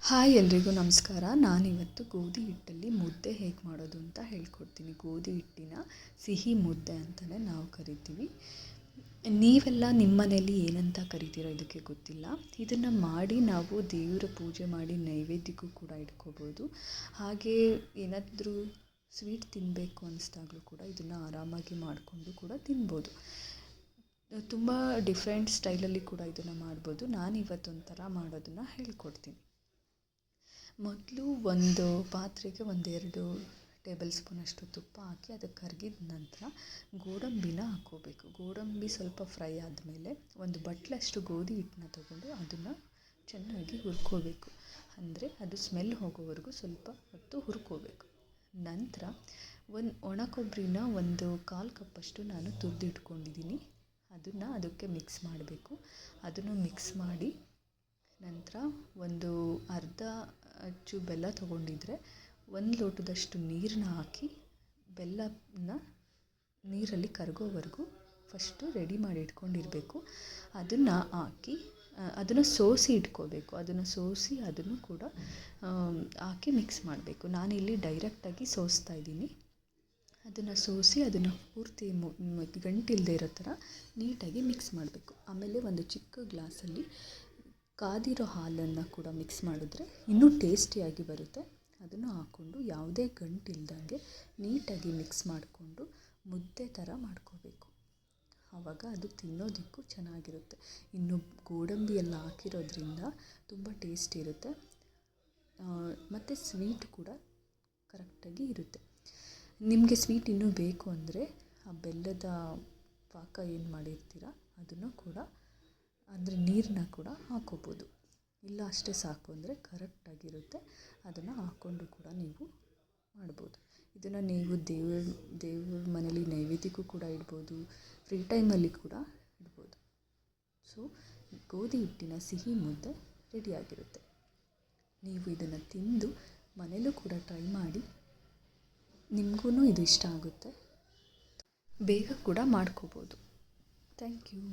Hi ಎಲ್ರಿಗೂ ನಮಸ್ಕಾರ. ನಾನಿವತ್ತು ಗೋಧಿ ಹಿಟ್ಟಲ್ಲಿ ಮುದ್ದೆ ಹೇಗೆ ಮಾಡೋದು ಅಂತ ಹೇಳ್ಕೊಡ್ತೀನಿ. ಗೋಧಿ ಹಿಟ್ಟಿನ ಸಿಹಿ ಮುದ್ದೆ ಅಂತಲೇ ನಾವು ಕರಿತೀವಿ. ನೀವೆಲ್ಲ ನಿಮ್ಮ ಮನೇಲಿ ಏನಂತ ಕರಿತೀರೋ ಇದಕ್ಕೆ ಗೊತ್ತಿಲ್ಲ. ಇದನ್ನು ಮಾಡಿ ನಾವು ದೇವರ ಪೂಜೆ ಮಾಡಿ ನೈವೇದ್ಯಕ್ಕೂ ಕೂಡ ಇಟ್ಕೋಬೋದು. ಹಾಗೆ ಏನಾದರೂ ಸ್ವೀಟ್ ತಿನ್ನಬೇಕು ಅನಿಸ್ದಾಗಲೂ ಕೂಡ ಇದನ್ನು ಆರಾಮಾಗಿ ಮಾಡಿಕೊಂಡು ಕೂಡ ತಿನ್ಬೋದು. ತುಂಬ ಡಿಫ್ರೆಂಟ್ ಸ್ಟೈಲಲ್ಲಿ ಕೂಡ ಇದನ್ನು ಮಾಡ್ಬೋದು. ನಾನಿವತ್ತೊಂಥರ ಮಾಡೋದನ್ನು ಹೇಳ್ಕೊಡ್ತೀನಿ. ಮೊದಲು ಒಂದು ಪಾತ್ರೆಗೆ 1-2 ಟೇಬಲ್ ಸ್ಪೂನಷ್ಟು ತುಪ್ಪ ಹಾಕಿ ಅದಕ್ಕೆ ಕರಗಿದ ನಂತರ ಗೋಡಂಬಿನ ಹಾಕ್ಕೋಬೇಕು. ಗೋಡಂಬಿ ಸ್ವಲ್ಪ ಫ್ರೈ ಆದಮೇಲೆ ಒಂದು ಬಟ್ಲಷ್ಟು ಗೋಧಿ ಹಿಟ್ಟನ್ನ ತೊಗೊಂಡು ಅದನ್ನು ಚೆನ್ನಾಗಿ ಹುರ್ಕೋಬೇಕು. ಅಂದರೆ ಅದು ಸ್ಮೆಲ್ ಹೋಗೋವರೆಗೂ ಸ್ವಲ್ಪ ಹೊತ್ತು ಹುರ್ಕೋಬೇಕು. ನಂತರ ಒಣ ಕೊಬ್ಬರಿನ 1/4 ಕಪ್ಪಷ್ಟು ನಾನು ತುರಿದಿಟ್ಕೊಂಡಿದ್ದೀನಿ. ಅದನ್ನು ಅದಕ್ಕೆ ಮಿಕ್ಸ್ ಮಾಡಬೇಕು. ಅದನ್ನು ಮಿಕ್ಸ್ ಮಾಡಿ ನಂತರ ಒಂದು ಅರ್ಧ ಅಚ್ಚು ಬೆಲ್ಲ ತೊಗೊಂಡಿದ್ರೆ 1 ಲೋಟದಷ್ಟು ನೀರನ್ನ ಹಾಕಿ ಬೆಲ್ಲನ ನೀರಲ್ಲಿ ಕರಗೋವರೆಗೂ ಫಸ್ಟು ರೆಡಿ ಮಾಡಿ ಇಟ್ಕೊಂಡಿರಬೇಕು. ಅದನ್ನು ಹಾಕಿ ಅದನ್ನು ಸೋಸಿ ಇಟ್ಕೋಬೇಕು. ಅದನ್ನು ಕೂಡ ಹಾಕಿ ಮಿಕ್ಸ್ ಮಾಡಬೇಕು. ನಾನಿಲ್ಲಿ ಡೈರೆಕ್ಟಾಗಿ ಸೋಸ್ತಾ ಇದ್ದೀನಿ. ಅದನ್ನು ಸೋಸಿ ಅದನ್ನು ಪೂರ್ತಿ ಗಂಟಿಲ್ಲದೆ ಇರೋ ಥರ ನೀಟಾಗಿ ಮಿಕ್ಸ್ ಮಾಡಬೇಕು. ಆಮೇಲೆ ಒಂದು ಚಿಕ್ಕ ಗ್ಲಾಸಲ್ಲಿ ಕಾದಿರೋ ಹಾಲನ್ನು ಕೂಡ ಮಿಕ್ಸ್ ಮಾಡಿದ್ರೆ ಇನ್ನೂ ಟೇಸ್ಟಿಯಾಗಿ ಬರುತ್ತೆ. ಅದನ್ನು ಹಾಕ್ಕೊಂಡು ಯಾವುದೇ ಗಂಟಿಲ್ದಂಗೆ ನೀಟಾಗಿ ಮಿಕ್ಸ್ ಮಾಡಿಕೊಂಡು ಮುದ್ದೆ ಥರ ಮಾಡ್ಕೋಬೇಕು. ಆವಾಗ ಅದು ತಿನ್ನೋದಕ್ಕೂ ಚೆನ್ನಾಗಿರುತ್ತೆ. ಇನ್ನು ಗೋಡಂಬಿ ಎಲ್ಲ ಹಾಕಿರೋದ್ರಿಂದ ತುಂಬ ಟೇಸ್ಟ್ ಇರುತ್ತೆ ಮತ್ತು ಸ್ವೀಟ್ ಕೂಡ ಕರೆಕ್ಟಾಗಿ ಇರುತ್ತೆ. ನಿಮಗೆ ಸ್ವೀಟ್ ಇನ್ನೂ ಬೇಕು ಅಂದರೆ ಆ ಬೆಲ್ಲದ ಪಾಕ ಏನು ಮಾಡಿರ್ತೀರ ಅದನ್ನು ಕೂಡ ಅಂದರೆ ನೀರನ್ನ ಕೂಡ ಹಾಕ್ಕೋಬೋದು. ಇಲ್ಲ ಅಷ್ಟೇ ಸಾಕು ಅಂದರೆ ಕರೆಕ್ಟಾಗಿರುತ್ತೆ. ಅದನ್ನು ಹಾಕ್ಕೊಂಡು ಕೂಡ ನೀವು ಮಾಡ್ಬೋದು. ಇದನ್ನು ನೀವು ದೇವ್ರ ಮನೇಲಿ ನೈವೇದ್ಯಕ್ಕೂ ಕೂಡ ಇಡ್ಬೋದು, ಫ್ರೀ ಟೈಮಲ್ಲಿ ಕೂಡ ಇಡ್ಬೋದು. ಸೊ ಗೋಧಿ ಹಿಟ್ಟಿನ ಸಿಹಿ ಮುದ್ದೆ ರೆಡಿಯಾಗಿರುತ್ತೆ. ನೀವು ಇದನ್ನು ತಿಂದು ಮನೇಲೂ ಕೂಡ ಟ್ರೈ ಮಾಡಿ. ನಿಮಗೂ ಇದು ಇಷ್ಟ ಆಗುತ್ತೆ. ಬೇಗ ಕೂಡ ಮಾಡ್ಕೋಬೋದು. Thank you.